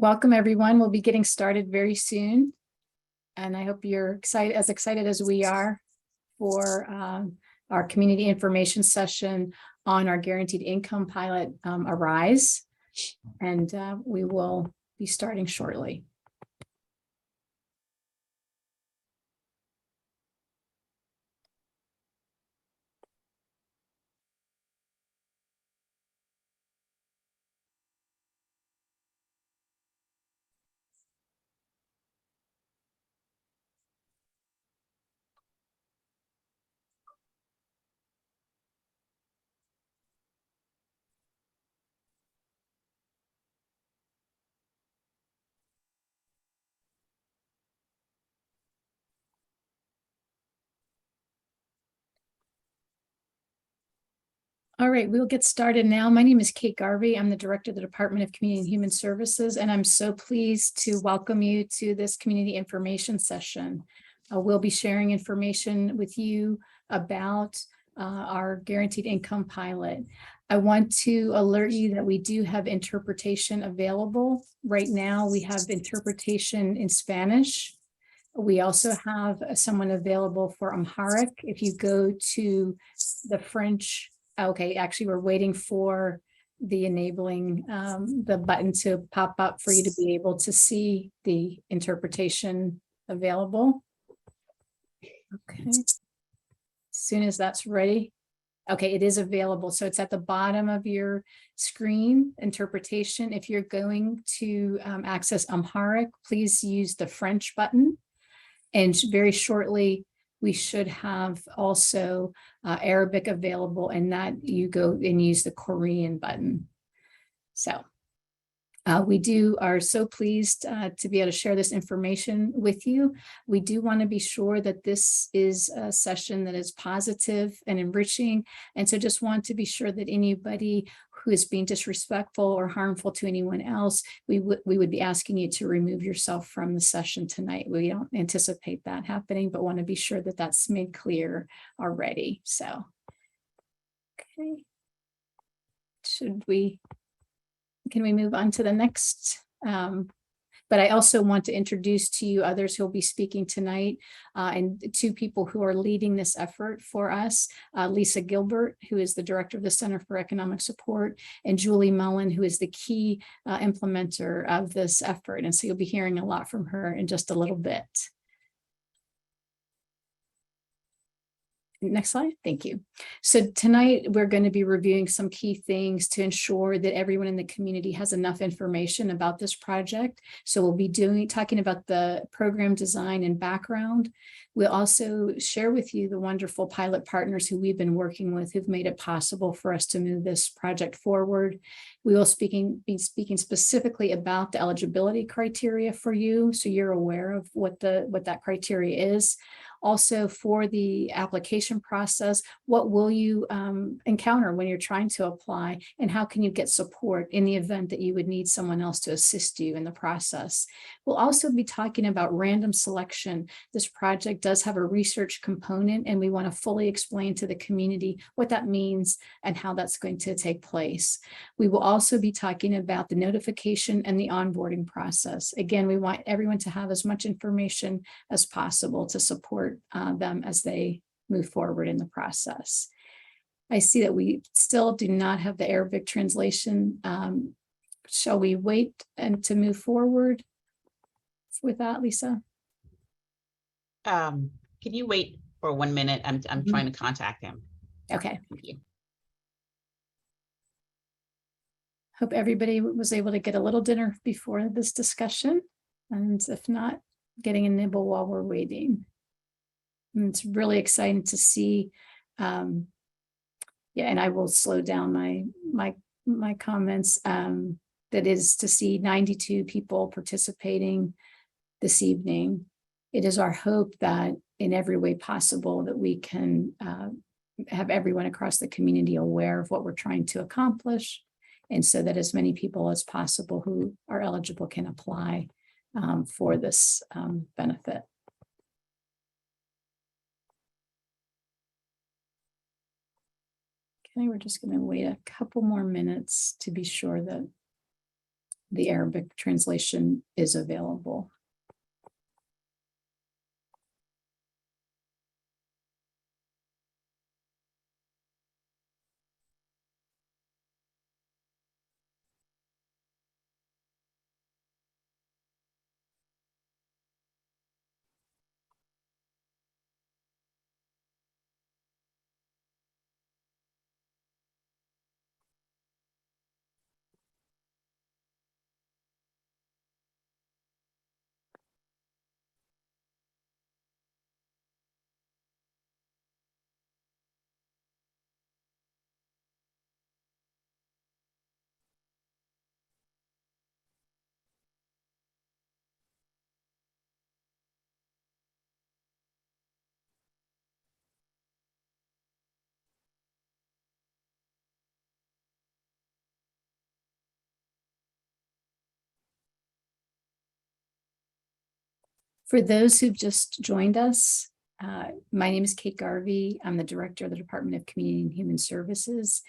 Welcome, everyone. We'll be getting started very soon. And I hope you're excited as we are for our community information session on our guaranteed income pilot, Arise. And we will be starting shortly. All right, we'll get started now. My name is Kate Garvey. I'm the Director of the Department of Community and Human Services, and I'm so pleased to welcome you to this community information session. We'll be sharing information with you about our guaranteed income pilot. I want to alert you that we do have interpretation available. Right now, we have interpretation in Spanish. We also have someone available for Amharic. If you go to the French, okay, actually, we're waiting for the enabling, the button to pop up for you to be able to see the interpretation available. Okay. As soon as that's ready. Okay, it is available. So it's at the bottom of your screen, interpretation. If you're going to access Amharic, please use the French button. And very shortly, we should have also Arabic available, and that you go and use the Korean button. So we are so pleased to be able to share this information with you. We do want to be sure that this is a session that is positive and enriching. And so just want to be sure that anybody who is being disrespectful or harmful to anyone else, we would be asking you to remove yourself from the session tonight. We don't anticipate that happening, but want to be sure that that's made clear already. So, okay. Can we move on to the next? But I also want to introduce to you others who will be speaking tonight, and two people who are leading this effort for us, Lisa Gilbert, who is the director of the Center for Economic Support, and Julie Mullen, who is the key implementer of this effort. And so you'll be hearing a lot from her in just a little bit. Next slide. Thank you. So tonight we're going to be reviewing some key things to ensure that everyone in the community has enough information about this project. So we'll be talking about the program design and background. We'll also share with you the wonderful pilot partners who we've been working with, who've made it possible for us to move this project forward. We will be speaking specifically about the eligibility criteria for you, so you're aware of what that criteria is. Also, for the application process, what will you encounter when you're trying to apply, and how can you get support in the event that you would need someone else to assist you in the process? We'll also be talking about random selection. This project does have a research component, and we want to fully explain to the community what that means and how that's going to take place. We will also be talking about the notification and the onboarding process. Again, we want everyone to have as much information as possible to support them as they move forward in the process. I see that we still do not have the Arabic translation. Shall we wait and to move forward with that, Lisa? Can you wait for 1 minute? I'm trying to contact him. Okay. Thank you. Hope everybody was able to get a little dinner before this discussion, and if not, getting a nibble while we're waiting. And it's really exciting to see. Yeah, and I will slow down my comments. That is to see 92 people participating this evening. It is our hope that in every way possible that we can have everyone across the community aware of what we're trying to accomplish, and so that as many people as possible who are eligible can apply for this benefit. Okay, we're just going to wait a couple more minutes to be sure that the Arabic translation is available. For those who've just joined us, my name is Kate Garvey. I'm the Director of the Department of Community and Human Services.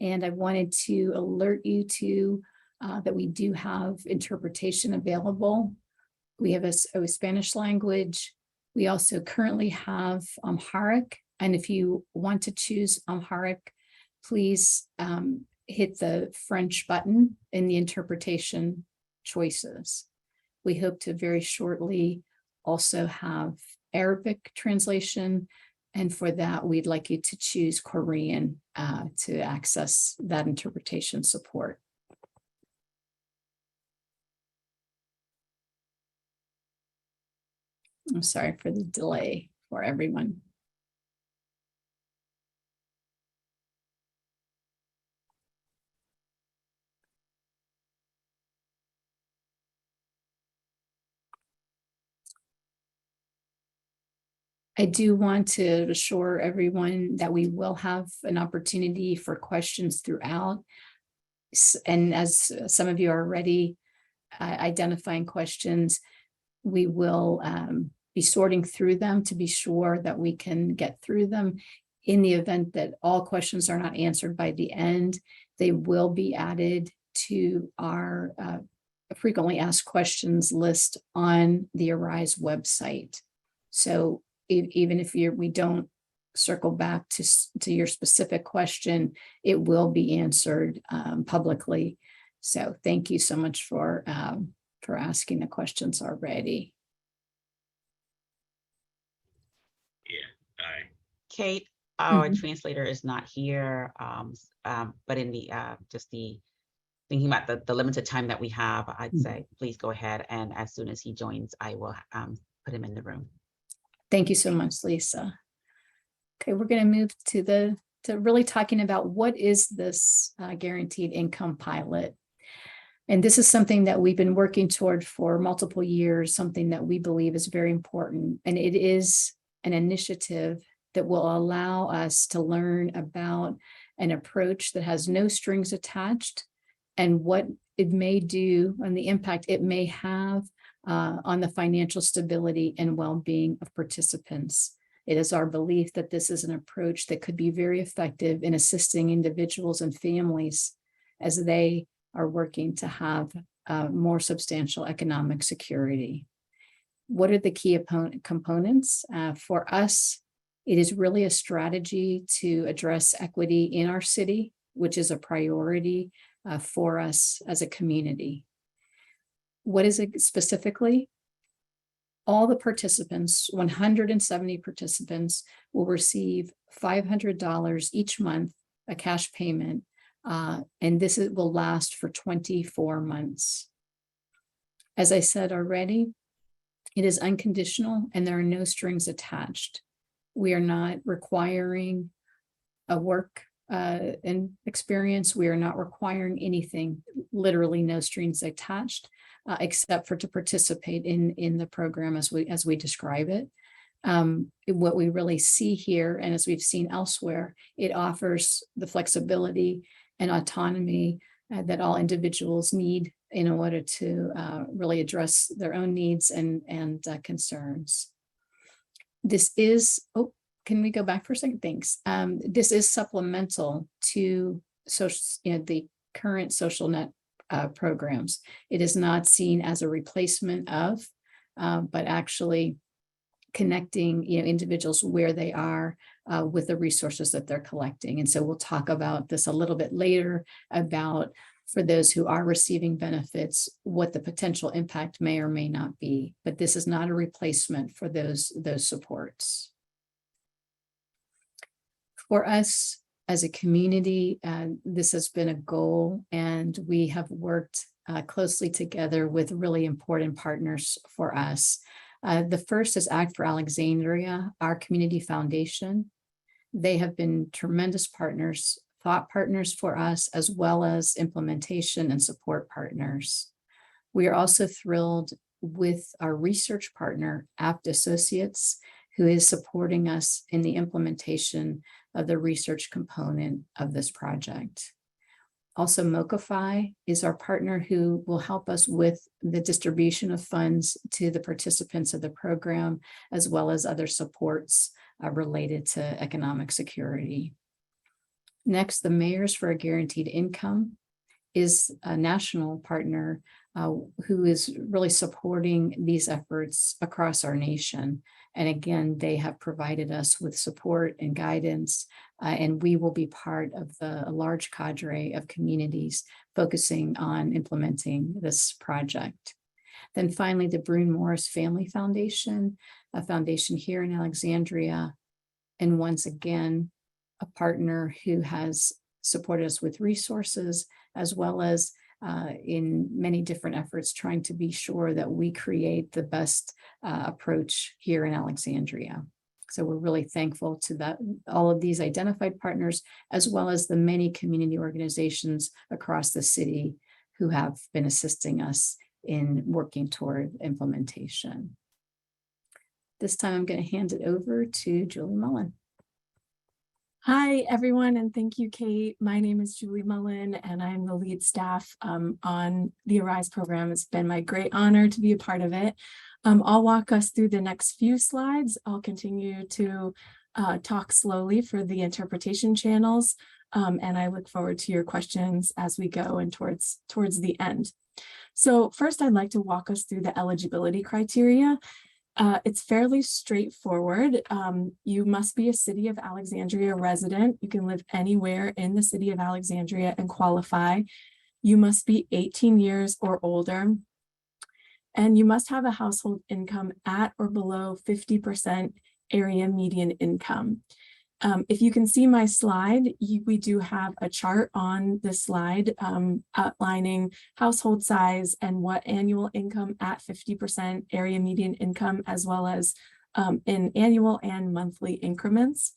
And I wanted to alert you to that we do have interpretation available. We have a Spanish language. We also currently have Amharic. And if you want to choose Amharic, please hit the French button in the interpretation choices. We hope to very shortly also have Arabic translation. And for that, we'd like you to choose Korean to access that interpretation support. I'm sorry for the delay for everyone. I do want to assure everyone that we will have an opportunity for questions throughout. And as some of you are already identifying questions, we will be sorting through them to be sure that we can get through them. In the event that all questions are not answered by the end, they will be added to our frequently asked questions list on the Arise website. So even if we don't circle back to your specific question, it will be answered publicly. So thank you so much for asking the questions already. Yeah, Kate, our translator is not here, but in the thinking about the limited time that we have, I'd say please go ahead, and as soon as he joins, I will put him in the room. Thank you so much, Lisa. Okay, we're going to move to really talking about what is this guaranteed income pilot. And this is something that we've been working toward for multiple years, something that we believe is very important. And it is an initiative that will allow us to learn about an approach that has no strings attached and what it may do and the impact it may have on the financial stability and well-being of participants. It is our belief that this is an approach that could be very effective in assisting individuals and families as they are working to have more substantial economic security. What are the key components? For us, it is really a strategy to address equity in our city, which is a priority for us as a community. What is it specifically? All the participants, 170 participants, will receive $500 each month, a cash payment, and this will last for 24 months. As I said already, it is unconditional and there are no strings attached. We are not requiring a work and experience. We are not requiring anything, literally no strings attached, except for to participate in the program as we describe it. What we really see here, and as we've seen elsewhere, it offers the flexibility and autonomy that all individuals need in order to really address their own needs and concerns. This is, can we go back for a second? Thanks. This is supplemental to the current social net programs. It is not seen as a replacement of, but actually connecting, individuals where they are with the resources that they're collecting. And so we'll talk about this a little bit later about, for those who are receiving benefits, what the potential impact may or may not be. But this is not a replacement for those supports. For us as a community, this has been a goal, and we have worked closely together with really important partners for us. The first is Act for Alexandria, our community foundation. They have been tremendous partners, thought partners for us, as well as implementation and support partners. We are also thrilled with our research partner, Apt Associates, who is supporting us in the implementation of the research component of this project. Also, Mocafy is our partner who will help us with the distribution of funds to the participants of the program, as well as other supports related to economic security. Next, the Mayors for a Guaranteed Income is a national partner who is really supporting these efforts across our nation. And again, they have provided us with support and guidance, and we will be part of a large cadre of communities focusing on implementing this project. Then finally, the Brune Morris Family Foundation, a foundation here in Alexandria, and once again, a partner who has supported us with resources, as well as in many different efforts trying to be sure that we create the best approach here in Alexandria. So we're really thankful to all of these identified partners, as well as the many community organizations across the city who have been assisting us in working toward implementation. This time I'm going to hand it over to Julie Mullen. Hi, everyone, and thank you, Kate. My name is Julie Mullen, and I'm the lead staff on the ARISE program. It's been my great honor to be a part of it. I'll walk us through the next few slides. I'll continue to talk slowly for the interpretation channels, and I look forward to your questions as we go and towards the end. So first, I'd like to walk us through the eligibility criteria. It's fairly straightforward. You must be a City of Alexandria resident. You can live anywhere in the City of Alexandria and qualify. You must be 18 years or older. And you must have a household income at or below 50% area median income. If you can see my slide, we do have a chart on this slide outlining household size and what annual income at 50% area median income, as well as in annual and monthly increments.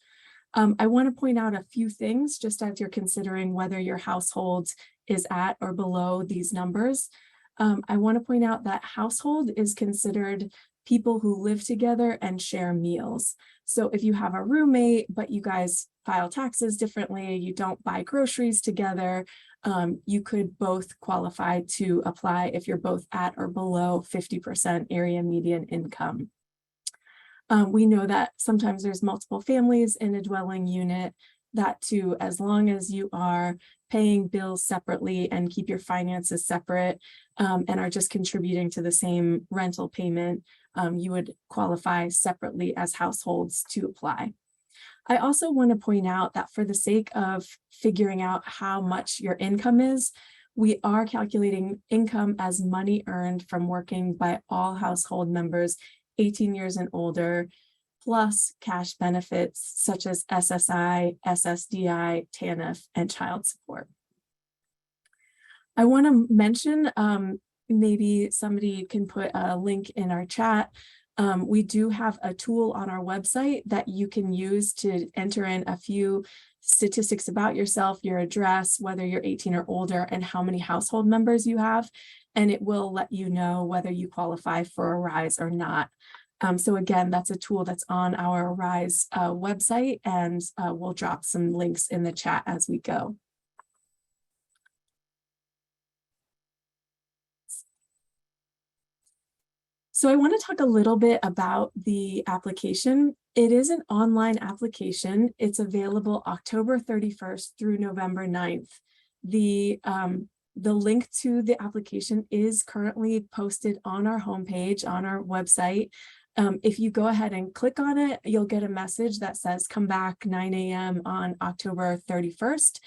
I want to point out a few things just as you're considering whether your household is at or below these numbers. I want to point out that household is considered people who live together and share meals. So if you have a roommate, but you guys file taxes differently, you don't buy groceries together, you could both qualify to apply if you're both at or below 50% area median income. We know that sometimes there's multiple families in a dwelling unit. That too, as long as you are paying bills separately and keep your finances separate and are just contributing to the same rental payment, you would qualify separately as households to apply. I also want to point out that for the sake of figuring out how much your income is, we are calculating income as money earned from working by all household members 18 years and older, plus cash benefits such as SSI, SSDI, TANF, and child support. I want to mention, maybe somebody can put a link in our chat. We do have a tool on our website that you can use to enter in a few statistics about yourself, your address, whether you're 18 or older, and how many household members you have. And it will let you know whether you qualify for ARISE or not. So again, that's a tool that's on our ARISE website, and we'll drop some links in the chat as we go. So I want to talk a little bit about the application. It is an online application. It's available October 31st through November 9th. The The link to the application is currently posted on our homepage, on our website. If you go ahead and click on it, you'll get a message that says come back 9 a.m. on October 31st.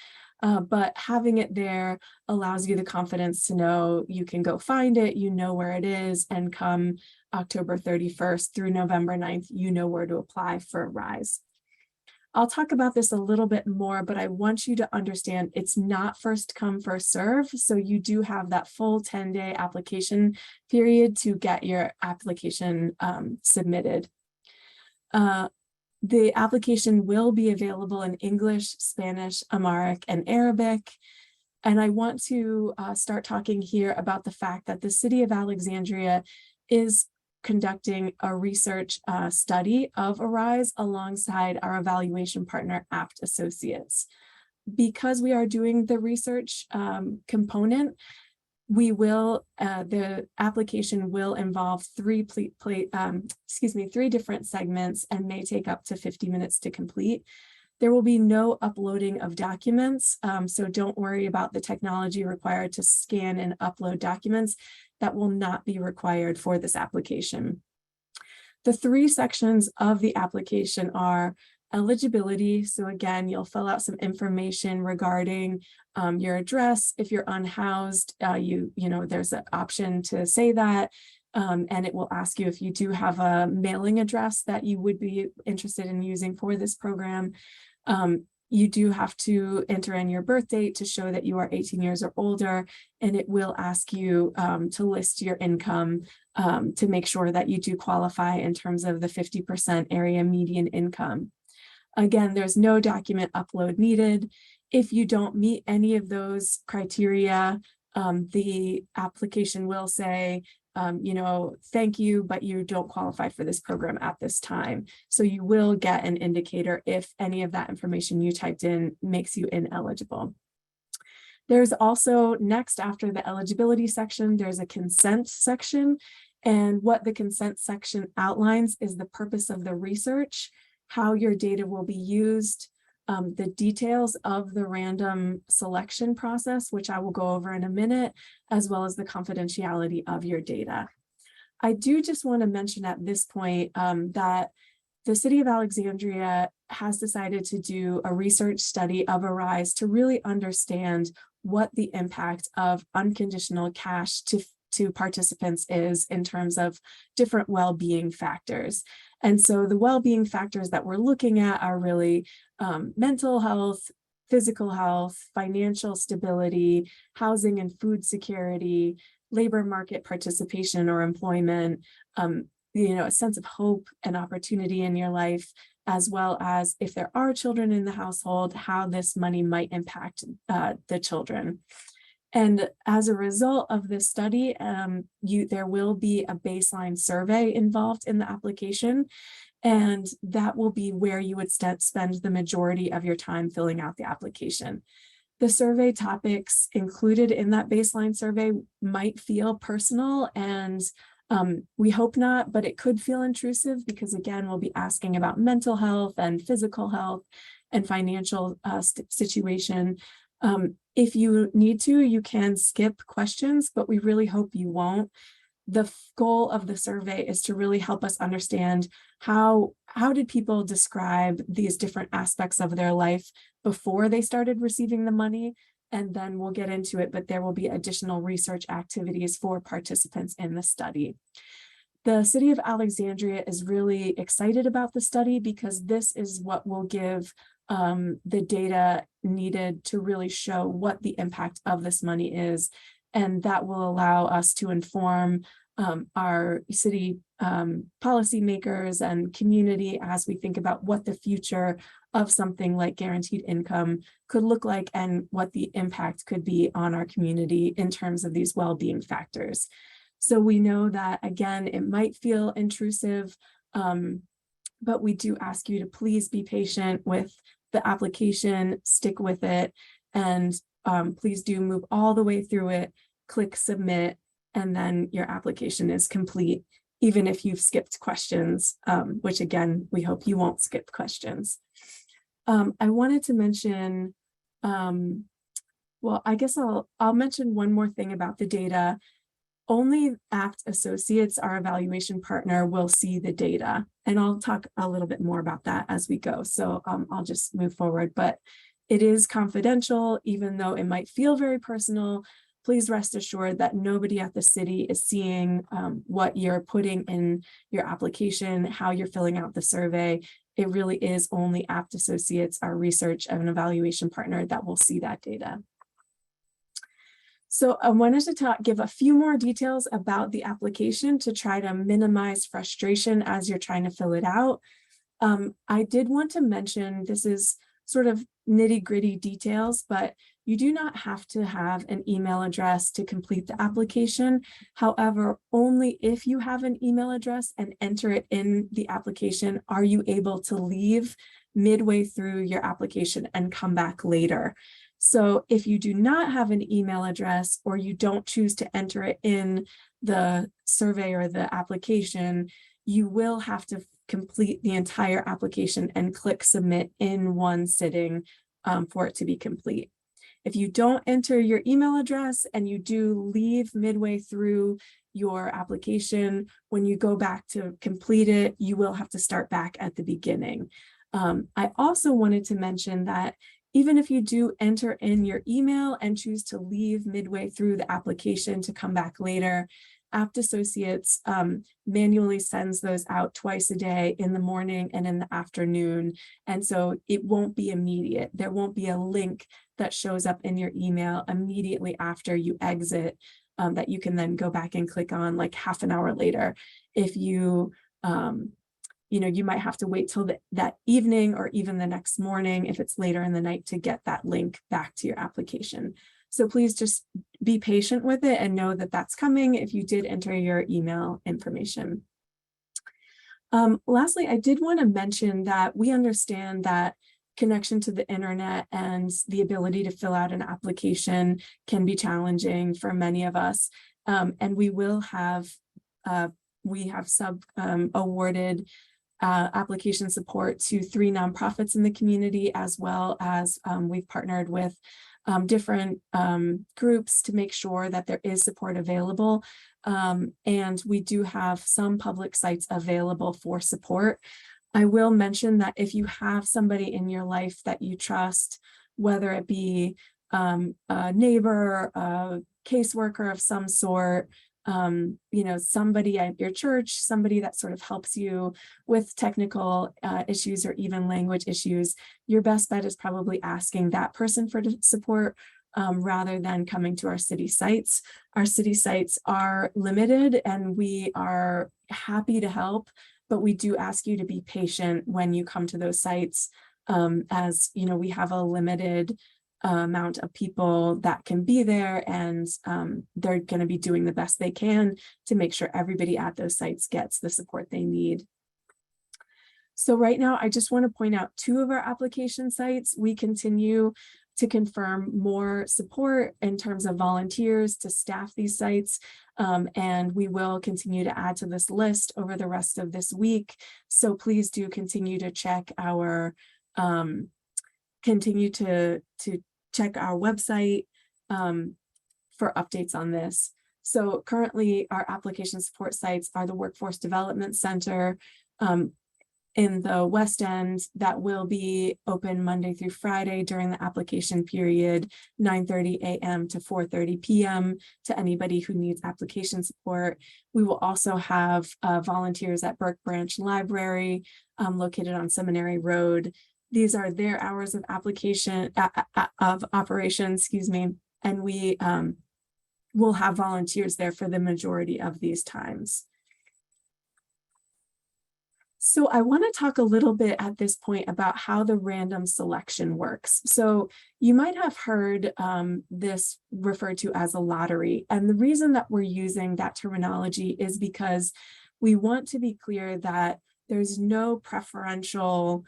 But having it there allows you the confidence to know you can go find it, you know where it is, and come October 31st through November 9th, you know where to apply for RISE. I'll talk about this a little bit more, but I want you to understand it's not first come, first serve. So you do have that full 10-day application period to get your application submitted. The application will be available in English, Spanish, Amharic, and Arabic. And I want to start talking here about the fact that the City of Alexandria is conducting a research study of ARISE alongside our evaluation partner, Apt Associates. Because we are doing the research component, the application will involve three different segments and may take up to 50 minutes to complete. There will be no uploading of documents, so don't worry about the technology required to scan and upload documents. That will not be required for this application. The three sections of the application are eligibility. So again, you'll fill out some information regarding your address. If you're unhoused, there's an option to say that, and it will ask you if you do have a mailing address that you would be interested in using for this program. You do have to enter in your birth date to show that you are 18 years or older, and it will ask you to list your income to make sure that you do qualify in terms of the 50% area median income. Again, there's no document upload needed. If you don't meet any of those criteria, the application will say, thank you, but you don't qualify for this program at this time. So you will get an indicator if any of that information you typed in makes you ineligible. There's also next, after the eligibility section, there's a consent section. And what the consent section outlines is the purpose of the research, how your data will be used, the details of the random selection process, which I will go over in a minute, as well as the confidentiality of your data. I do just want to mention at this point that the City of Alexandria has decided to do a research study of ARISE to really understand what the impact of unconditional cash to participants is in terms of different well-being factors. And so the well-being factors that we're looking at are really mental health, physical health, financial stability, housing and food security, labor market participation or employment, a sense of hope and opportunity in your life, as well as if there are children in the household, how this money might impact the children. And as a result of this study, there will be a baseline survey involved in the application, and that will be where you would spend the majority of your time filling out the application. The survey topics included in that baseline survey might feel personal, and we hope not, but it could feel intrusive because, again, we'll be asking about mental health and physical health and financial situation. If you need to, you can skip questions, but we really hope you won't. The goal of the survey is to really help us understand how did people describe these different aspects of their life before they started receiving the money, and then we'll get into it, but there will be additional research activities for participants in the study. The City of Alexandria is really excited about the study because this is what will give the data needed to really show what the impact of this money is. And that will allow us to inform our city policymakers and community as we think about what the future of something like guaranteed income could look like and what the impact could be on our community in terms of these well-being factors. So we know that, again, it might feel intrusive, but we do ask you to please be patient with the application, stick with it, and please do move all the way through it, click submit, and then your application is complete, even if you've skipped questions, which again, we hope you won't skip questions. I wanted to mention Well, I guess I'll mention one more thing about the data. Only ACT associates, our evaluation partner, will see the data. And I'll talk a little bit more about that as we go. So I'll just move forward, but it is confidential, even though it might feel very personal. Please rest assured that nobody at the city is seeing what you're putting in your application, how you're filling out the survey. It really is only ACT associates, our research and evaluation partner, that will see that data. So I wanted to give a few more details about the application to try to minimize frustration as you're trying to fill it out. I did want to mention, this is sort of nitty-gritty details, but you do not have to have an email address to complete the application. However, only if you have an email address and enter it in the application are you able to leave midway through your application and come back later. So if you do not have an email address or you don't choose to enter it in the survey or the application, you will have to complete the entire application and click submit in one sitting for it to be complete. If you don't enter your email address and you do leave midway through your application, when you go back to complete it, you will have to start back at the beginning. I also wanted to mention that even if you do enter in your email and choose to leave midway through the application to come back later, ACT Associates manually sends those out twice a day, in the morning and in the afternoon. And so it won't be immediate. There won't be a link that shows up in your email immediately after you exit that you can then go back and click on like half an hour later. If you you might have to wait till that evening or even the next morning if it's later in the night to get that link back to your application. So please just be patient with it and know that that's coming if you did enter your email information. Lastly, I did want to mention that we understand that connection to the internet and the ability to fill out an application can be challenging for many of us. And we will have, awarded application support to 3 nonprofits in the community, as well as we've partnered with different groups to make sure that there is support available. And we do have some public sites available for support. I will mention that if you have somebody in your life that you trust, whether it be a neighbor, a caseworker of some sort, somebody at your church, somebody that sort of helps you with technical issues or even language issues, your best bet is probably asking that person for support rather than coming to our city sites. Our city sites are limited and we are happy to help, but we do ask you to be patient when you come to those sites as we have a limited amount of people that can be there, and they're going to be doing the best they can to make sure everybody at those sites gets the support they need. So right now, I just want to point out 2 of our application sites. We continue to confirm more support in terms of volunteers to staff these sites, and we will continue to add to this list over the rest of this week. So please do continue to check our check our website for updates on this. So currently our application support sites are the Workforce Development Center in the West End that will be open Monday through Friday during the application period, 9:30 a.m. to 4:30 p.m. to anybody who needs application support. We will also have volunteers at Burke Branch Library located on Seminary Road. These are their hours of operation, and we will have volunteers there for the majority of these times. So I want to talk a little bit at this point about how the random selection works. So you might have heard this referred to as a lottery. And the reason that we're using that terminology is because we want to be clear that there's no preferential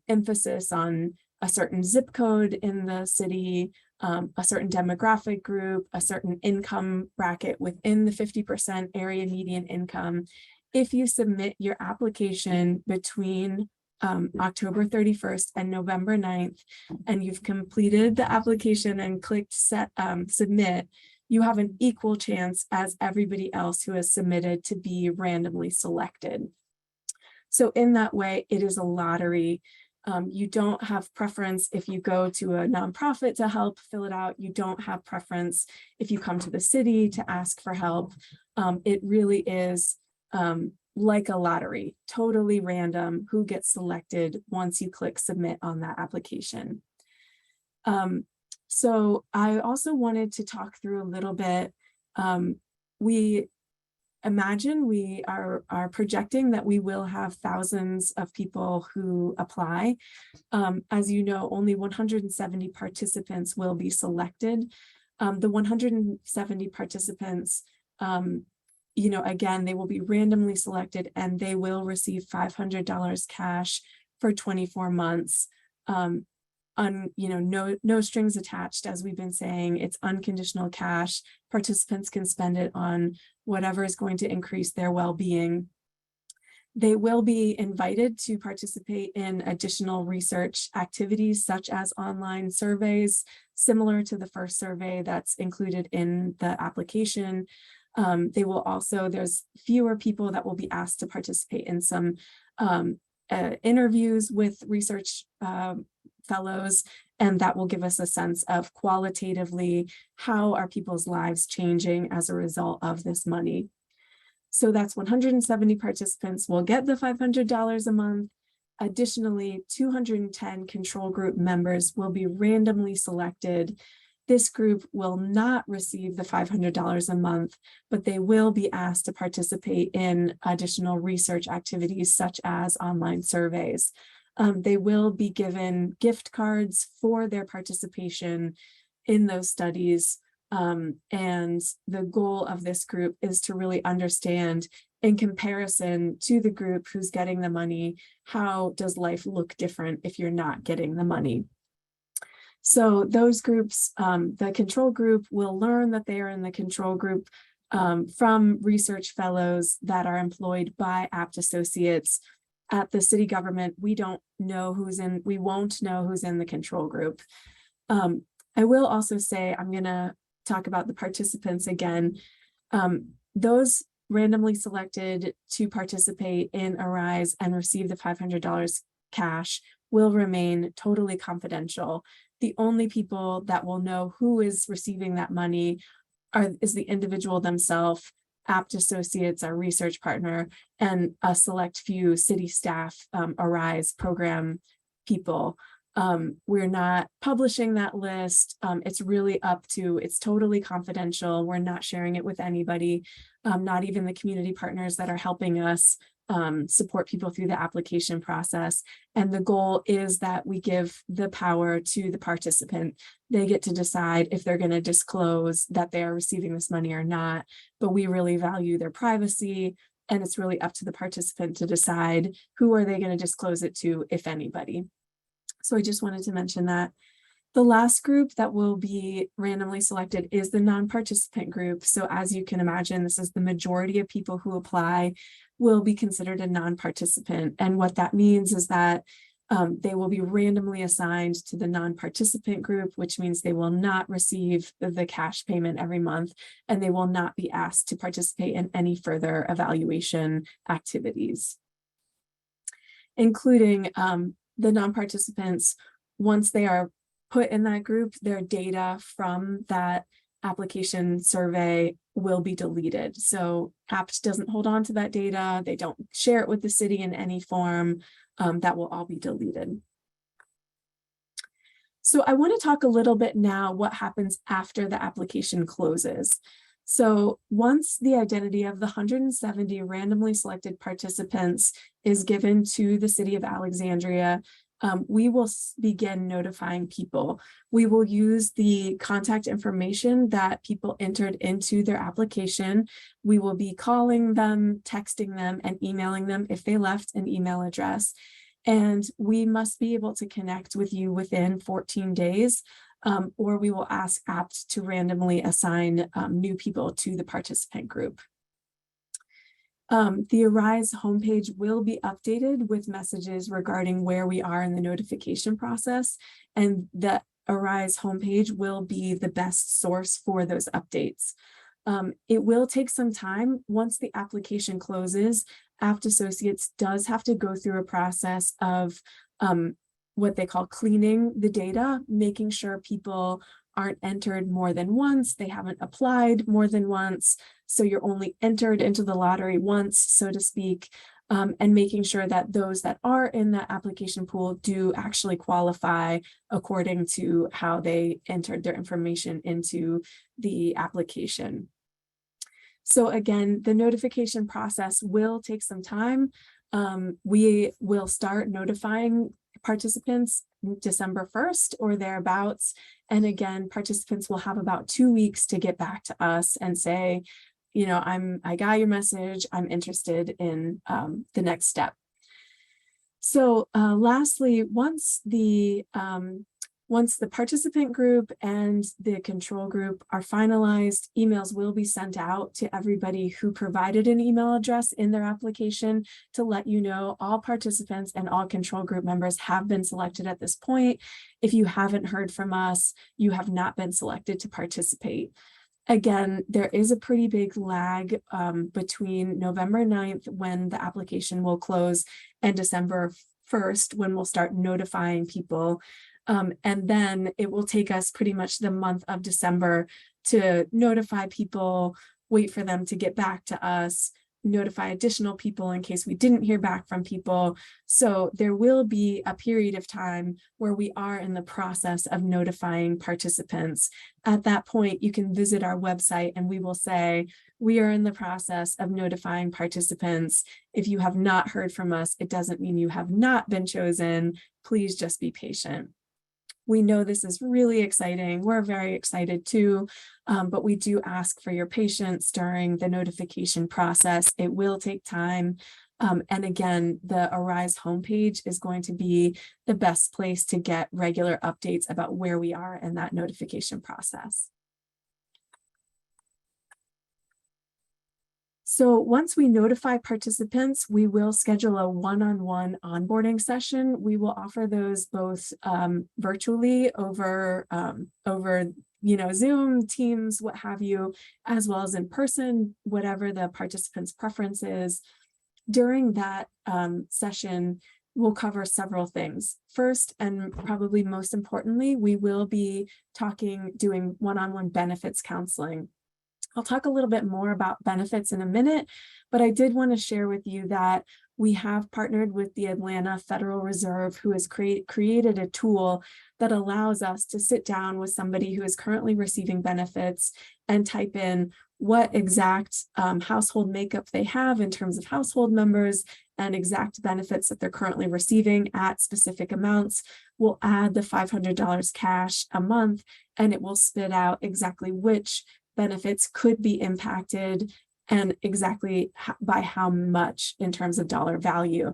emphasis on a certain zip code in the city, a certain demographic group, a certain income bracket within the 50% area median income. If you submit your application between October 31st and November 9th, and you've completed the application and clicked submit, you have an equal chance as everybody else who has submitted to be randomly selected. So in that way, it is a lottery. You don't have preference if you go to a nonprofit to help fill it out. You don't have preference if you come to the city to ask for help. It really is like a lottery, totally random who gets selected once you click submit on that application. So I also wanted to talk through a little bit. We imagine we are projecting that we will have thousands of people who apply. As you know, only 170 participants will be selected. The 170 participants, again, they will be randomly selected and they will receive $500 cash for 24 months. No strings attached, as we've been saying. It's unconditional cash. Participants can spend it on whatever is going to increase their well-being. They will be invited to participate in additional research activities, such as online surveys, similar to the first survey that's included in the application. They will also, there's fewer people that will be asked to participate in some interviews with research fellows, and that will give us a sense of qualitatively how are people's lives changing as a result of this money. So that's 170 participants will get the $500 a month. Additionally, 210 control group members will be randomly selected. This group will not receive the $500 a month, but they will be asked to participate in additional research activities such as online surveys. They will be given gift cards for their participation in those studies. And the goal of this group is to really understand, in comparison to the group who's getting the money, how does life look different if you're not getting the money? So those groups, the control group will learn that they are in the control group from research fellows that are employed by Apt Associates. At the city government, we won't know who's in the control group. I will also say, I'm gonna talk about the participants again. Those randomly selected to participate in ARISE and receive the $500 cash will remain totally confidential. The only people that will know who is receiving that money is the individual themselves, Apt Associates, our research partner, and a select few city staff, ARISE program people. We're not publishing that list. It's really it's totally confidential. We're not sharing it with anybody, not even the community partners that are helping us support people through the application process. And the goal is that we give the power to the participant. They get to decide if they're going to disclose that they are receiving this money or not, but we really value their privacy, and it's really up to the participant to decide who are they going to disclose it to, if anybody. So I just wanted to mention that. The last group that will be randomly selected is the non-participant group. So as you can imagine, this is the majority of people who apply will be considered a non-participant. And what that means is that they will be randomly assigned to the non-participant group, which means they will not receive the cash payment every month, and they will not be asked to participate in any further evaluation activities, including the non-participants. Once they are put in that group, their data from that application survey will be deleted. So Apt doesn't hold on to that data. They don't share it with the city in any form. That will all be deleted. So I want to talk a little bit now what happens after the application closes. So once the identity of the 170 randomly selected participants is given to the city of Alexandria, we will begin notifying people. We will use the contact information that people entered into their application. We will be calling them, texting them, and emailing them if they left an email address. And we must be able to connect with you within 14 days, or we will ask Apt to randomly assign new people to the participant group. The Arise homepage will be updated with messages regarding where we are in the notification process, and the Arise homepage will be the best source for those updates. It will take some time. Once the application closes, Apt Associates does have to go through a process of what they call cleaning the data, making sure people aren't entered more than once, they haven't applied more than once, so you're only entered into the lottery once, so to speak, and making sure that those that are in the application pool do actually qualify according to how they entered their information into the application. So again, the notification process will take some time. We will start notifying participants December 1st or thereabouts. And again, participants will have about 2 weeks to get back to us and say, you know, I got your message, I'm interested in the next step. So lastly, once the participant group and the control group are finalized, emails will be sent out to everybody who provided an email address in their application to let you know all participants and all control group members have been selected at this point. If you haven't heard from us, you have not been selected to participate. Again, there is a pretty big lag between November 9th, when the application will close, and December 1st, when we'll start notifying people. And then it will take us pretty much the month of December to notify people, wait for them to get back to us, notify additional people in case we didn't hear back from people. So there will be a period of time where we are in the process of notifying participants. At that point, you can visit our website and we will say, we are in the process of notifying participants. If you have not heard from us, it doesn't mean you have not been chosen. Please just be patient. We know this is really exciting. We're very excited too, but we do ask for your patience during the notification process. It will take time. And again, the Arise homepage is going to be the best place to get regular updates about where we are in that notification process. So once we notify participants, we will schedule a one-on-one onboarding session. We will offer those both virtually over Zoom, Teams, what have you, as well as in person, whatever the participant's preference is. During that session, we'll cover several things. First, and probably most importantly, we will be doing one-on-one benefits counseling. I'll talk a little bit more about benefits in a minute, but I did want to share with you that we have partnered with the Atlanta Federal Reserve, who has created a tool that allows us to sit down with somebody who is currently receiving benefits and type in what exact household makeup they have in terms of household members and exact benefits that they're currently receiving at specific amounts. We'll add the $500 cash a month, and it will spit out exactly which benefits could be impacted and exactly by how much in terms of dollar value.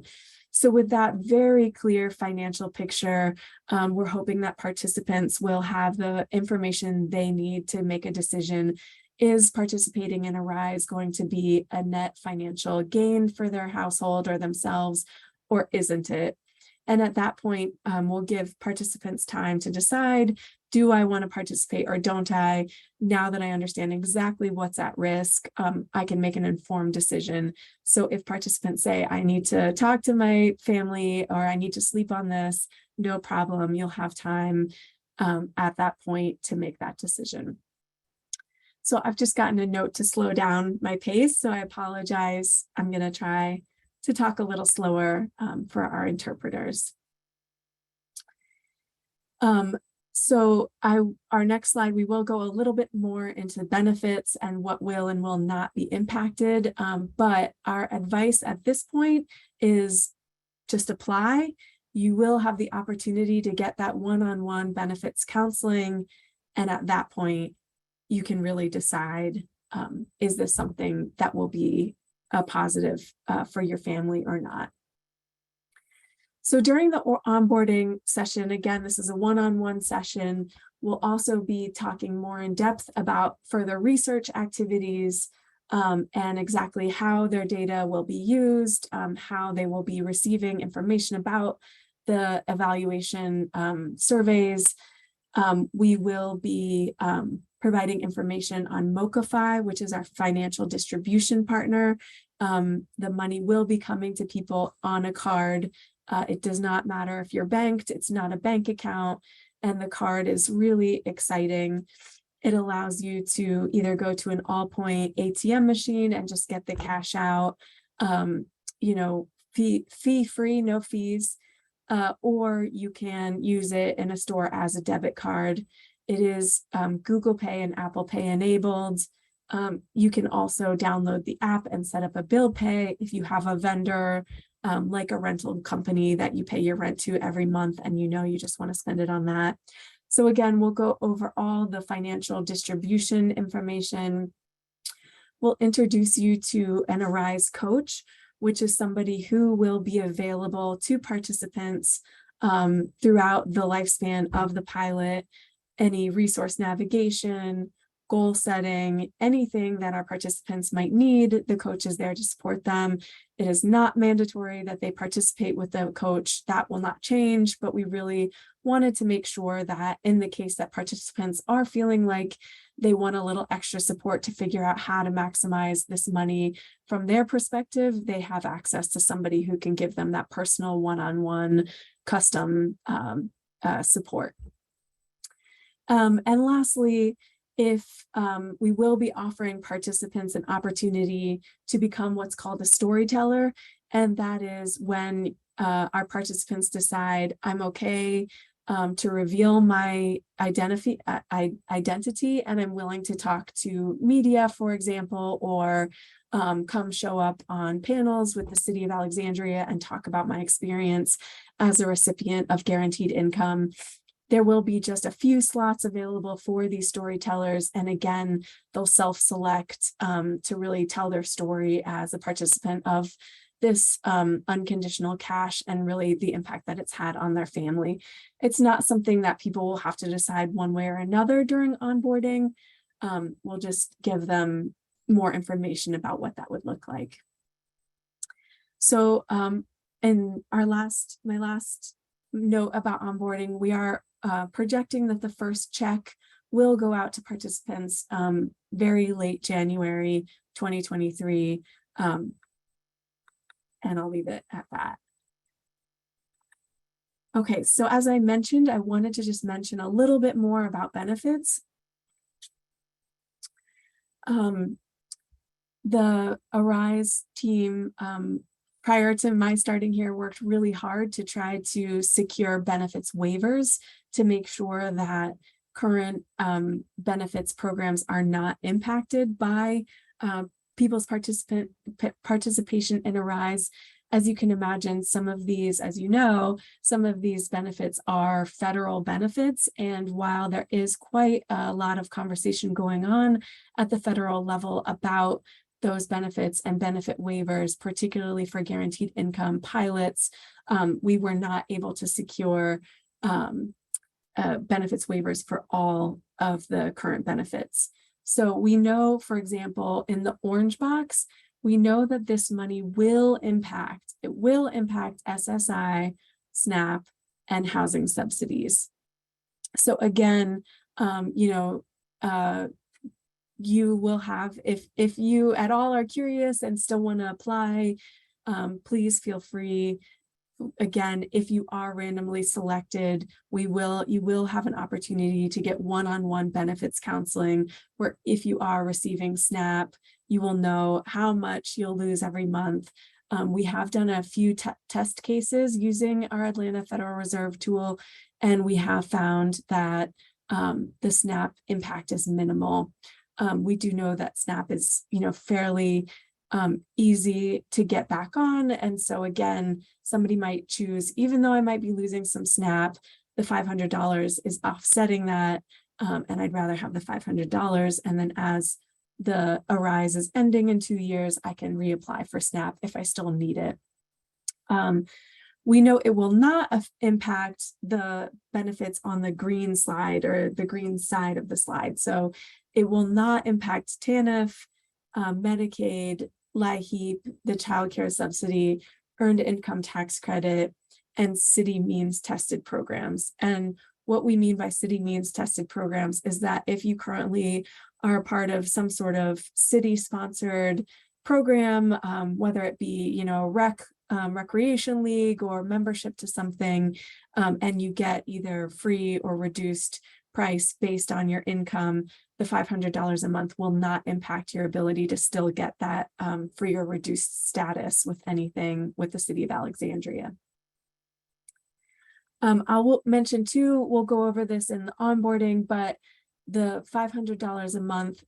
So with that very clear financial picture, we're hoping that participants will have the information they need to make a decision. Is participating in Arise going to be a net financial gain for their household or themselves, or isn't it? And at that point, we'll give participants time to decide, do I want to participate or don't I? Now that I understand exactly what's at risk, I can make an informed decision. So if participants say, I need to talk to my family or I need to sleep on this, no problem. You'll have time at that point to make that decision. So I've just gotten a note to slow down my pace, so I apologize. I'm going to try to talk a little slower for our interpreters. So our next slide, we will go a little bit more into benefits and what will and will not be impacted. But our advice at this point is just apply. You will have the opportunity to get that one-on-one benefits counseling. And at that point, you can really decide, is this something that will be a positive for your family or not. So during the onboarding session, again, this is a one-on-one session. We'll also be talking more in depth about further research activities, and exactly how their data will be used, how they will be receiving information about the evaluation surveys. We will be providing information on Mocafy, which is our financial distribution partner. The money will be coming to people on a card. It does not matter if you're banked, it's not a bank account, and the card is really exciting. It allows you to either go to an all-point ATM machine and just get the cash out, fee-free, no fees, or you can use it in a store as a debit card. It is Google Pay and Apple Pay enabled. You can also download the app and set up a bill pay if you have a vendor, like a rental company that you pay your rent to every month and you just want to spend it on that. So again, we'll go over all the financial distribution information. We'll introduce you to an Arise coach, which is somebody who will be available to participants throughout the lifespan of the pilot. Any resource navigation, goal setting, anything that our participants might need, the coach is there to support them. It is not mandatory that they participate with the coach. That will not change, but we really wanted to make sure that in the case that participants are feeling like they want a little extra support to figure out how to maximize this money from their perspective, they have access to somebody who can give them that personal one-on-one custom support. And lastly, if we will be offering participants an opportunity to become what's called a storyteller, and that is when our participants decide I'm okay to reveal my identity and I'm willing to talk to media, for example, or come show up on panels with the City of Alexandria and talk about my experience as a recipient of guaranteed income. There will be just a few slots available for these storytellers. And again, they'll self-select to really tell their story as a participant of this unconditional cash and really the impact that it's had on their family. It's not something that people will have to decide one way or another during onboarding. We'll just give them more information about what that would look like. So in my last note about onboarding, we are projecting that the first check will go out to participants very late January 2023. And I'll leave it at that. Okay, so as I mentioned, I wanted to just mention a little bit more about benefits. The Arise team, prior to my starting here, worked really hard to try to secure benefits waivers to make sure that current benefits programs are not impacted by people's participation in Arise. As you can imagine, some of these, as you know, some of these benefits are federal benefits. And while there is quite a lot of conversation going on at the federal level about those benefits and benefit waivers, particularly for guaranteed income pilots, we were not able to secure benefits waivers for all of the current benefits. So we know, for example, in the orange box, we know that this money will impact SSI, SNAP, and housing subsidies. So again, you will have, if you at all are curious and still want to apply, please feel free. Again, if you are randomly selected, you will have an opportunity to get one-on-one benefits counseling, where if you are receiving SNAP, you will know how much you'll lose every month. We have done a few test cases using our Atlanta Federal Reserve tool, and we have found that the SNAP impact is minimal. We do know that SNAP is, fairly easy to get back on. And so again, somebody might choose, even though I might be losing some SNAP, the $500 is offsetting that. And I'd rather have the $500. And then as the Arise is ending in 2 years, I can reapply for SNAP if I still need it. We know it will not impact the benefits on the green slide or the green side of the slide. So it will not impact TANF, Medicaid, LIHEAP, the child care subsidy, earned income tax credit, and city means tested programs. And what we mean by city means tested programs is that if you currently are a part of some sort of city sponsored program, whether it be, recreation league or membership to something, and you get either free or reduced price based on your income, the $500 a month will not impact your ability to still get that free or reduced status with anything with the City of Alexandria. I will mention too, we'll go over this in the onboarding, but the $500 a month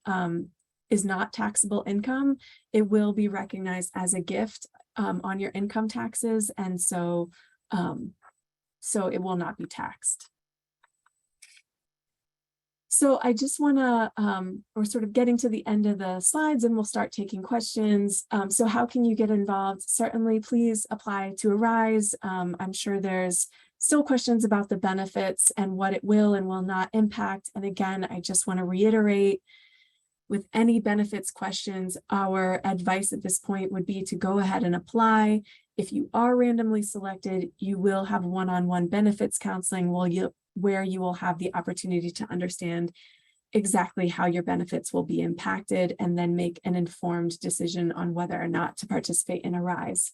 is not taxable income. It will be recognized as a gift on your income taxes, and so it will not be taxed. So I just want to, we're sort of getting to the end of the slides and we'll start taking questions. So how can you get involved? Certainly, please apply to Arise. I'm sure there's still questions about the benefits and what it will and will not impact. And again, I just want to reiterate, with any benefits questions, our advice at this point would be to go ahead and apply. If you are randomly selected, you will have one-on-one benefits counseling where you will have the opportunity to understand exactly how your benefits will be impacted and then make an informed decision on whether or not to participate in Arise.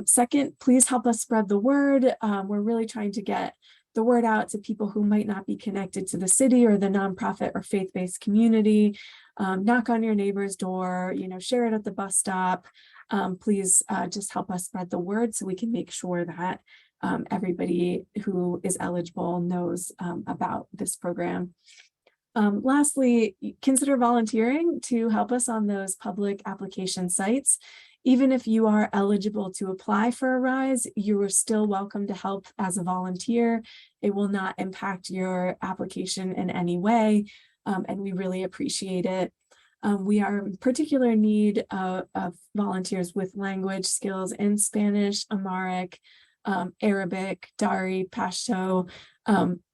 Second, please help us spread the word. We're really trying to get the word out to people who might not be connected to the city or the nonprofit or faith-based community. Knock on your neighbor's door, share it at the bus stop. Please just help us spread the word so we can make sure that everybody who is eligible knows about this program. Lastly, consider volunteering to help us on those public application sites. Even if you are eligible to apply for Arise, you are still welcome to help as a volunteer. It will not impact your application in any way, and we really appreciate it. We are in particular need of volunteers with language skills in Spanish, Amharic, Arabic, Dari, Pashto.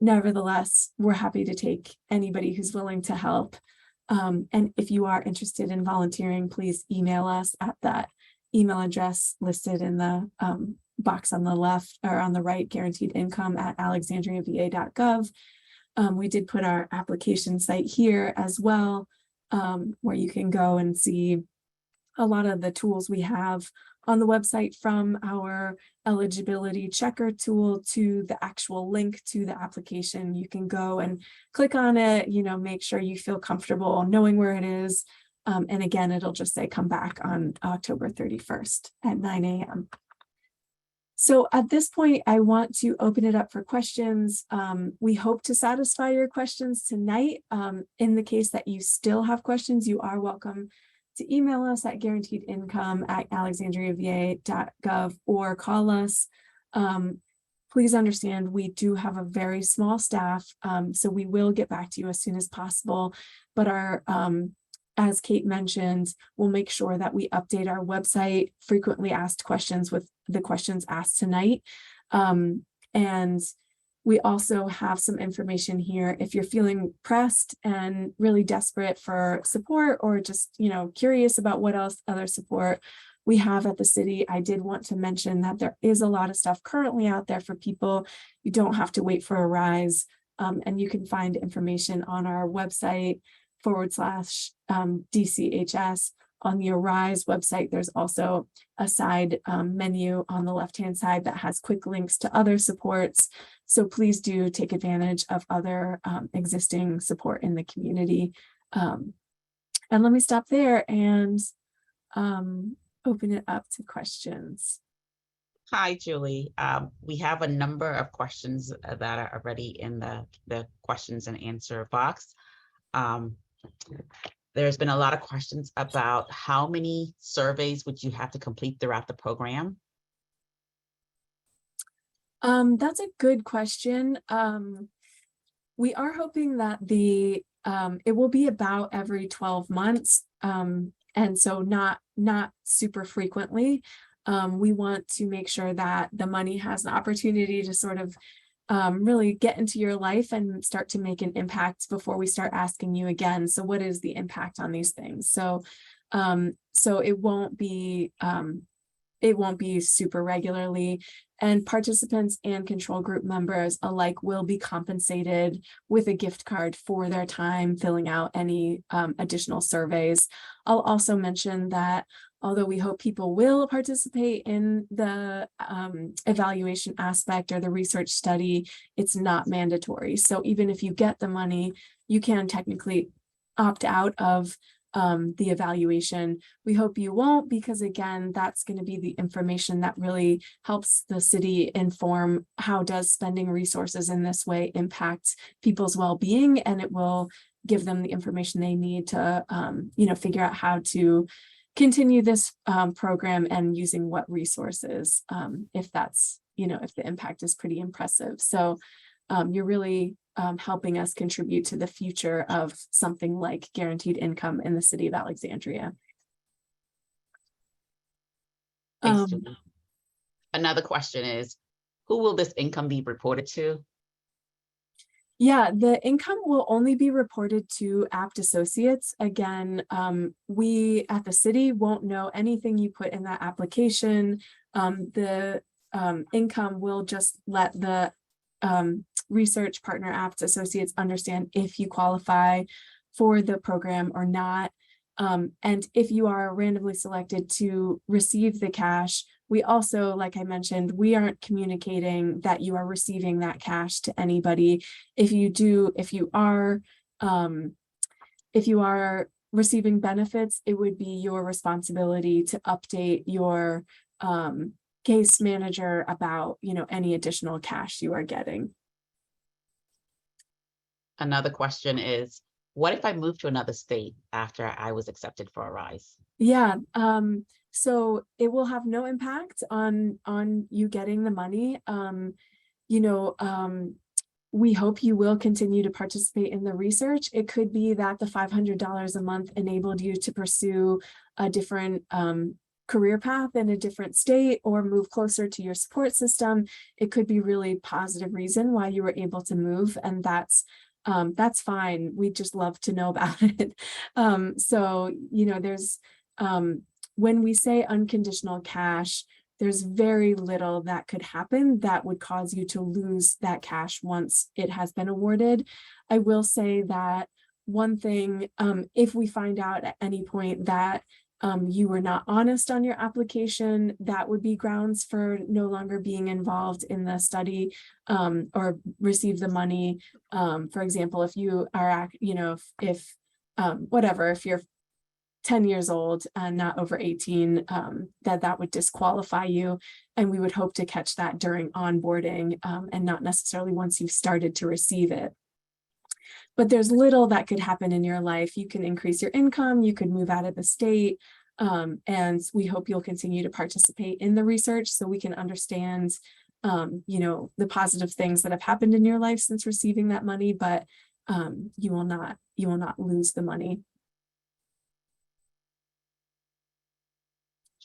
Nevertheless, we're happy to take anybody who's willing to help. And if you are interested in volunteering, please email us at that email address listed in the box on the left or on the right, guaranteedincome@alexandriava.gov. We did put our application site here as well, where you can go and see a lot of the tools we have on the website, from our eligibility checker tool to the actual link to the application. You can go and click on it, make sure you feel comfortable knowing where it is. And again, it'll just say come back on October 31st at 9 a.m. So at this point, I want to open it up for questions. We hope to satisfy your questions tonight. In the case that you still have questions, you are welcome to email us at guaranteedincome@alexandriava.gov or call us. Please understand we do have a very small staff, so we will get back to you as soon as possible. But as Kate mentioned, we'll make sure that we update our website, frequently asked questions with the questions asked tonight. And we also have some information here if you're feeling pressed and really desperate for support, or just, curious about what else other support we have at the city. I did want to mention that there is a lot of stuff currently out there for people. You don't have to wait for Arise, and you can find information on our website /DCHS. On the Arise website, there's also a side menu on the left-hand side that has quick links to other supports. So please do take advantage of other existing support in the community. And let me stop there and open it up to questions. Hi, Julie. We have a number of questions that are already in the questions and answer box. There's been a lot of questions about how many surveys would you have to complete throughout the program? That's a good question. We are hoping that it will be about every 12 months. And so not super frequently. We want to make sure that the money has an opportunity to sort of really get into your life and start to make an impact before we start asking you again. So what is the impact on these things? So it won't be super regularly, and participants and control group members alike will be compensated with a gift card for their time filling out any additional surveys. I'll also mention that although we hope people will participate in the evaluation aspect or the research study, it's not mandatory. So even if you get the money, you can technically opt out of the evaluation. We hope you won't, because again, that's going to be the information that really helps the city inform how does spending resources in this way impact people's well-being, and it will give them the information they need to figure out how to continue this program and using what resources, if that's, if the impact is pretty impressive. So you're really helping us contribute to the future of something like guaranteed income in the city of Alexandria. Thanks, Julie. Another question is, who will this income be reported to? Yeah, the income will only be reported to Apt Associates. Again, we at the city won't know anything you put in that application. The income will just let the research partner Apt Associates understand if you qualify for the program or not. And if you are randomly selected to receive the cash, we also, like I mentioned, we aren't communicating that you are receiving that cash to anybody. If you are receiving benefits, it would be your responsibility to update your case manager about, any additional cash you are getting. Another question is, what if I move to another state after I was accepted for Arise? Yeah, so it will have no impact on you getting the money. We hope you will continue to participate in the research. It could be that the $500 a month enabled you to pursue a different career path in a different state or move closer to your support system. It could be really positive reason why you were able to move, and that's fine. We just love to know about it. So there's when we say unconditional cash, there's very little that could happen that would cause you to lose that cash once it has been awarded. I will say that one thing, if we find out at any point that you were not honest on your application, that would be grounds for no longer being involved in the study or receive the money. For example, if you are, if you're 10 years old and not over 18, that would disqualify you. And we would hope to catch that during onboarding and not necessarily once you've started to receive it. But there's little that could happen in your life. You can increase your income, you could move out of the state, and we hope you'll continue to participate in the research so we can understand, the positive things that have happened in your life since receiving that money, but you will not lose the money.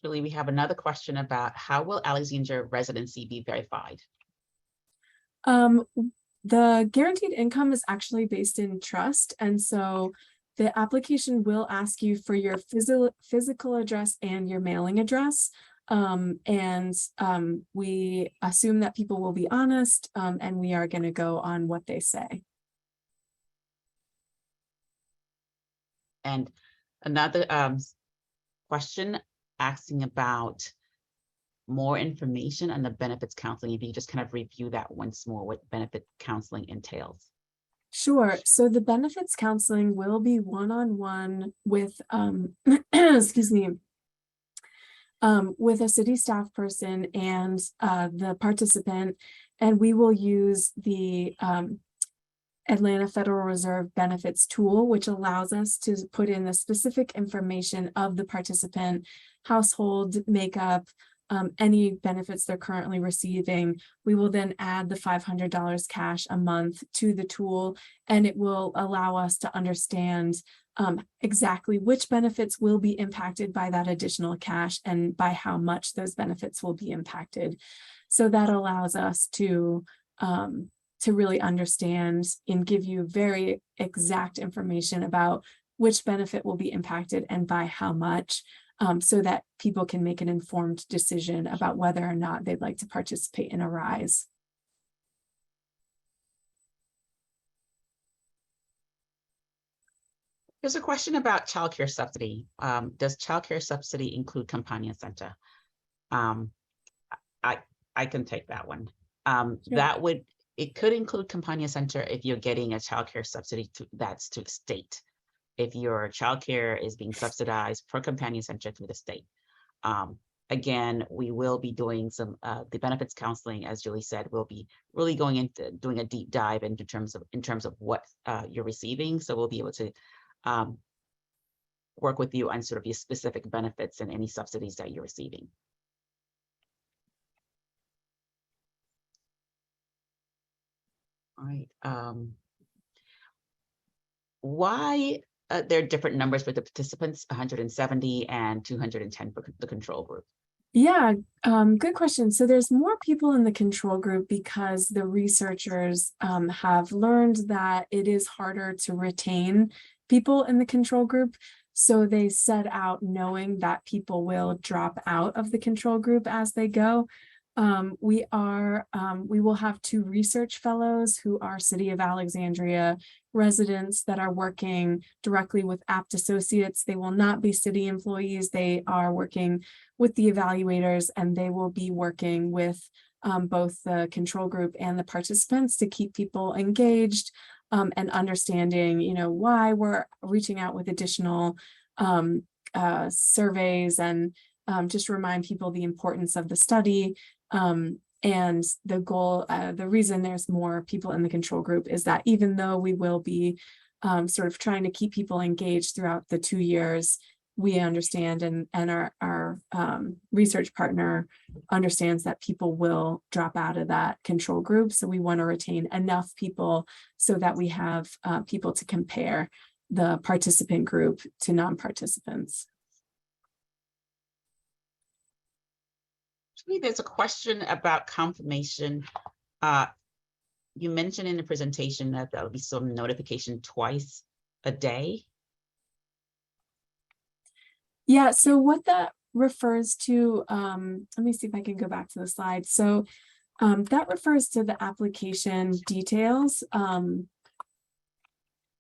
Julie, we have another question about how will Alexandria residency be verified? The guaranteed income is actually based in trust. And so the application will ask you for your physical address and your mailing address. We assume that people will be honest, and we are going to go on what they say. And another question asking about more information on the benefits counseling. If you just kind of review that once more, what benefit counseling entails. Sure. So the benefits counseling will be one-on-one with, excuse me, with a city staff person and the participant, and we will use the Atlanta Federal Reserve benefits tool, which allows us to put in the specific information of the participant, household makeup, any benefits they're currently receiving. We will then add the $500 cash a month to the tool, and it will allow us to understand exactly which benefits will be impacted by that additional cash and by how much those benefits will be impacted. So that allows us to to really understand and give you very exact information about which benefit will be impacted and by how much, so that people can make an informed decision about whether or not they'd like to participate in ARISE. There's a question about childcare subsidy. Does childcare subsidy include Companion Center? I can take that one. Sure. It could include Companion Center if you're getting a childcare subsidy that's to the state. If your childcare is being subsidized per Companion Center through the state. Again, we will be doing some the benefits counseling, as Julie said. We'll be really going into doing a deep dive in terms of what you're receiving. So we'll be able to work with you on sort of your specific benefits and any subsidies that you're receiving. All right. Why there are different numbers for the participants, 170 and 210 for the control group? Yeah, good question. So there's more people in the control group because the researchers have learned that it is harder to retain people in the control group. So they set out knowing that people will drop out of the control group as they go. We will have 2 research fellows who are City of Alexandria residents that are working directly with APT associates. They will not be city employees. They are working with the evaluators, and they will be working with both the control group and the participants to keep people engaged and understanding, why we're reaching out with additional surveys and just remind people the importance of the study. And the goal, the reason there's more people in the control group is that even though we will be sort of trying to keep people engaged throughout the 2 years, we understand and our research partner understands that people will drop out of that control group. So we want to retain enough people so that we have people to compare the participant group to non-participants. There's a question about confirmation. You mentioned in the presentation that there'll be some notification twice a day. Yeah, so what that refers to, let me see if I can go back to the slide. So that refers to the application details.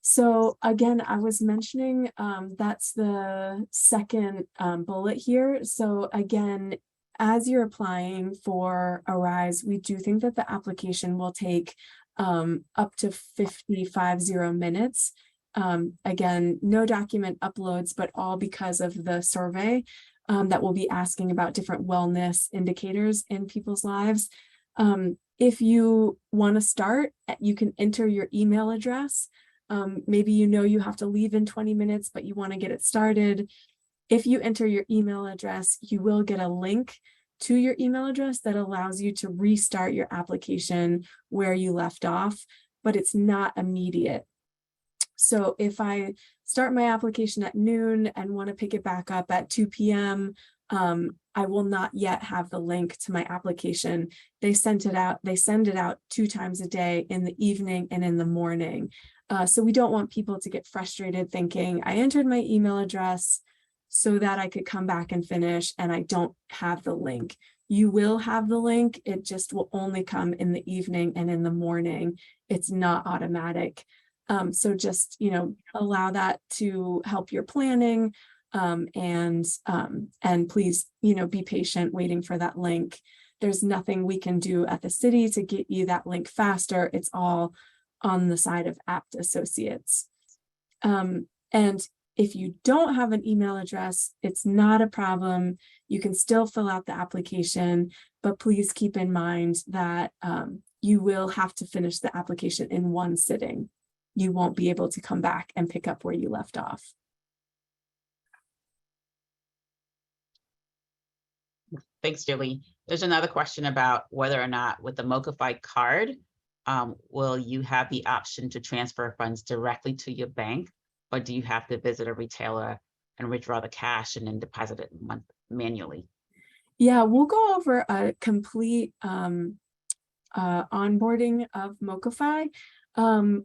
So again, I was mentioning that's the second bullet here. So again, as you're applying for ARISE, we do think that the application will take up to 50 minutes. Again, no document uploads, but all because of the survey that will be asking about different wellness indicators in people's lives. If you want to start, you can enter your email address. Maybe you have to leave in 20 minutes, but you want to get it started. If you enter your email address, you will get a link to your email address that allows you to restart your application where you left off, but it's not immediate. So if I start my application at noon and want to pick it back up at 2 p.m., I will not yet have the link to my application. They send it out 2 times a day, in the evening and in the morning. So we don't want people to get frustrated thinking, I entered my email address so that I could come back and finish, and I don't have the link. You will have the link. It just will only come in the evening and in the morning. It's not automatic. So just, allow that to help your planning, and please, be patient waiting for that link. There's nothing we can do at the city to get you that link faster. It's all on the side of APT associates. And if you don't have an email address, it's not a problem. You can still fill out the application, but please keep in mind that you will have to finish the application in one sitting. You won't be able to come back and pick up where you left off. Thanks, Julie. There's another question about whether or not with the Mocafy card, will you have the option to transfer funds directly to your bank, or do you have to visit a retailer and withdraw the cash and then deposit it manually? Yeah, we'll go over a complete onboarding of Mocafy.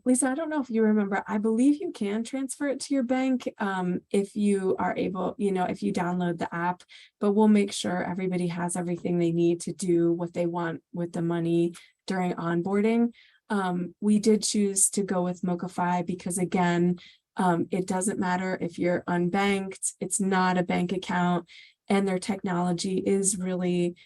Lisa, I don't know if you remember, I believe you can transfer it to your bank if you are able, if you download the app, but we'll make sure everybody has everything they need to do what they want with the money during onboarding. We did choose to go with Mocafy because again, it doesn't matter if you're unbanked, it's not a bank account, and their technology is really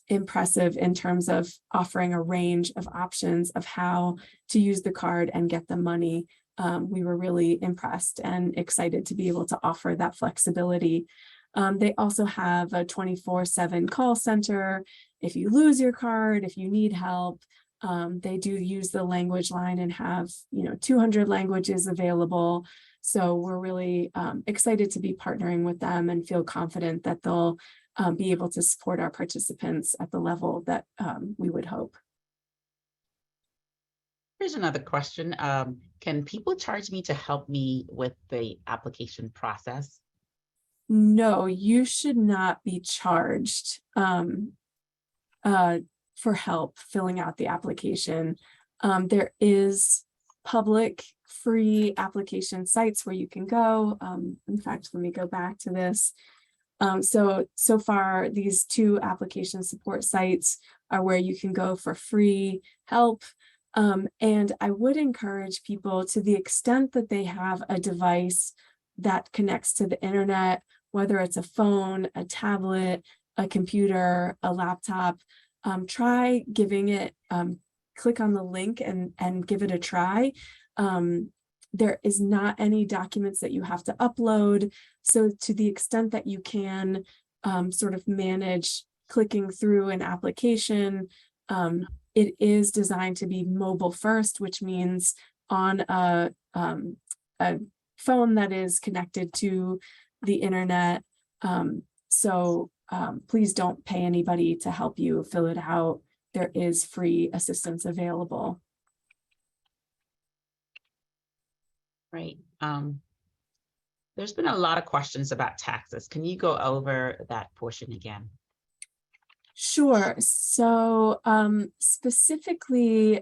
impressive in terms of offering a range of options of how to use the card and get the money. We were really impressed and excited to be able to offer that flexibility. They also have a 24/7 call center. If you lose your card, if you need help, they do use the language line and have 200 languages available. So we're really excited to be partnering with them and feel confident that they'll be able to support our participants at the level that we would hope. Here's another question. Can people charge me to help me with the application process? No, you should not be charged for help filling out the application. There is public free application sites where you can go. In fact, let me go back to this. So far, these 2 application support sites are where you can go for free help. And I would encourage people, to the extent that they have a device that connects to the internet, whether it's a phone, a tablet, a computer, a laptop, try giving it, click on the link and give it a try. There is not any documents that you have to upload. So to the extent that you can sort of manage clicking through an application, it is designed to be mobile first, which means on a phone that is connected to the internet. So please don't pay anybody to help you fill it out. There is free assistance available. Right. There's been a lot of questions about taxes. Can you go over that portion again? Sure. So specifically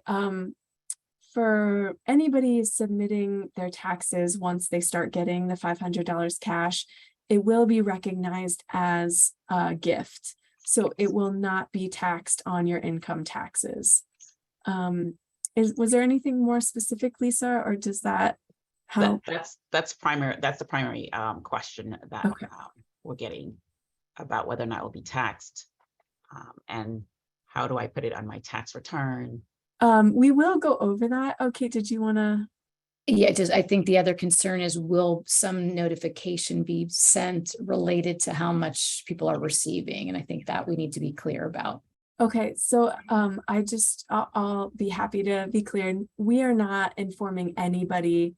for anybody submitting their taxes, once they start getting the $500 cash, it will be recognized as a gift. So it will not be taxed on your income taxes. Was there anything more specific, Lisa, or does that help? That's the primary question that Okay. We're getting about whether or not it will be taxed. And how do I put it on my tax return? We will go over that. Okay, did you want to? Yeah, I think the other concern is, will some notification be sent related to how much people are receiving? And I think that we need to be clear about. Okay, so I'll be happy to be clear. We are not informing anybody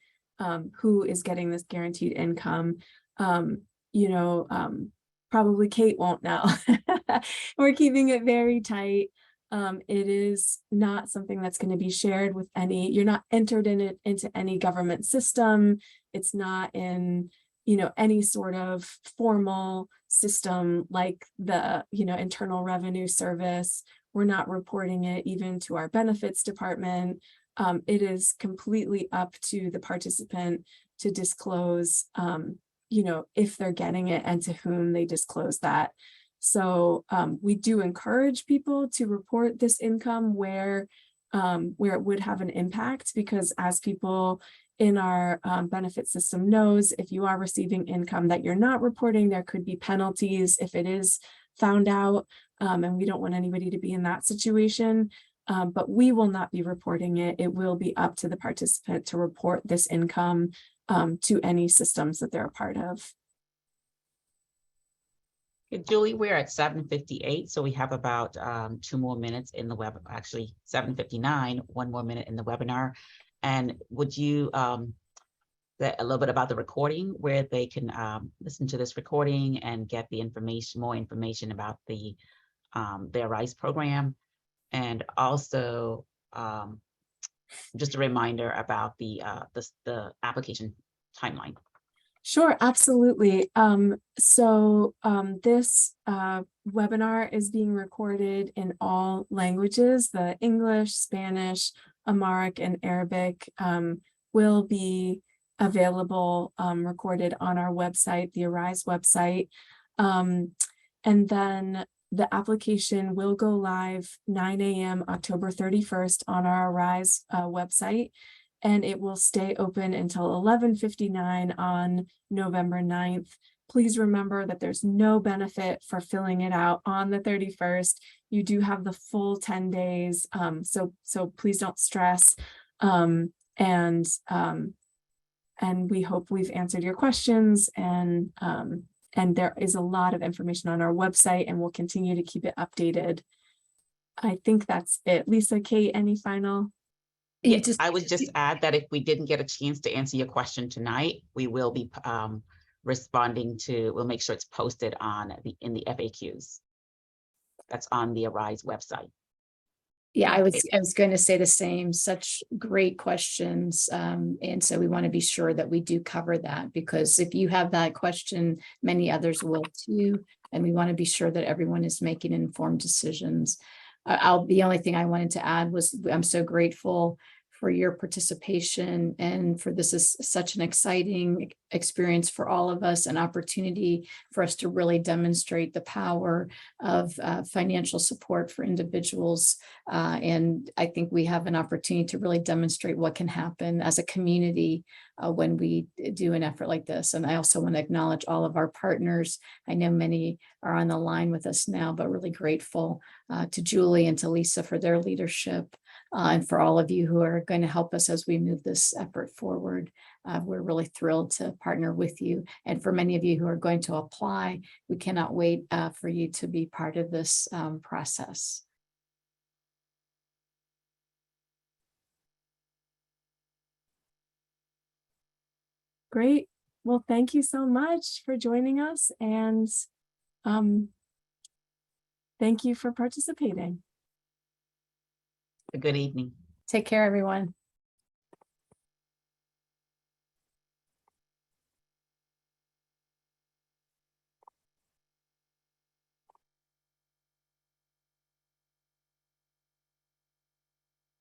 who is getting this guaranteed income. Probably Kate won't know. We're keeping it very tight. It is not something that's going to be shared with you're not entered in it into any government system. It's not in, any sort of formal system like the, Internal Revenue Service. We're not reporting it even to our benefits department. It is completely up to the participant to disclose, if they're getting it and to whom they disclose that. So we do encourage people to report this income where it would have an impact, because as people in our benefit system knows, if you are receiving income that you're not reporting, there could be penalties if it is found out, and we don't want anybody to be in that situation. But we will not be reporting it. It will be up to the participant to report this income to any systems that they're a part of. Okay, Julie, we're at 7:58, so we have about 2 more minutes in the web, actually 7:59, 1 more minute in the webinar. And would you say a little bit about the recording, where they can listen to this recording and get the information, more information about the Arise program, and also just a reminder about the application timeline. Sure, absolutely. This webinar is being recorded in all languages. The English, Spanish, Amharic, and Arabic will be available recorded on our website, the Arise website. And then the application will go live 9 a.m. October 31st on our Arise website. And it will stay open until 11:59 on November 9th. Please remember that there's no benefit for filling it out on the 31st. You do have the full 10 days, so please don't stress. And we hope we've answered your questions, and there is a lot of information on our website, and we'll continue to keep it updated. I think that's it. Lisa, Kate, any final? You Yeah, just, I would just add that if we didn't get a chance to answer your question tonight, we will be responding to, we'll make sure it's posted in the FAQs. That's on the Arise website. yeah, I was going to say the same, such great questions. And so we want to be sure that we do cover that, because if you have that question, many others will too. And we want to be sure that everyone is making informed decisions. The only thing I wanted to add was I'm so grateful for your participation, and for this is such an exciting experience for all of us, an opportunity for us to really demonstrate the power of financial support for individuals. And I think we have an opportunity to really demonstrate what can happen as a community when we do an effort like this. And I also want to acknowledge all of our partners. I know many are on the line with us now, but really grateful to Julie and to Lisa for their leadership. And for all of you who are going to help us as we move this effort forward. We're really thrilled to partner with you. And for many of you who are going to apply, we cannot wait for you to be part of this process. Great. Well, thank you so much for joining us, and thank you for participating. A good evening. Take care, everyone.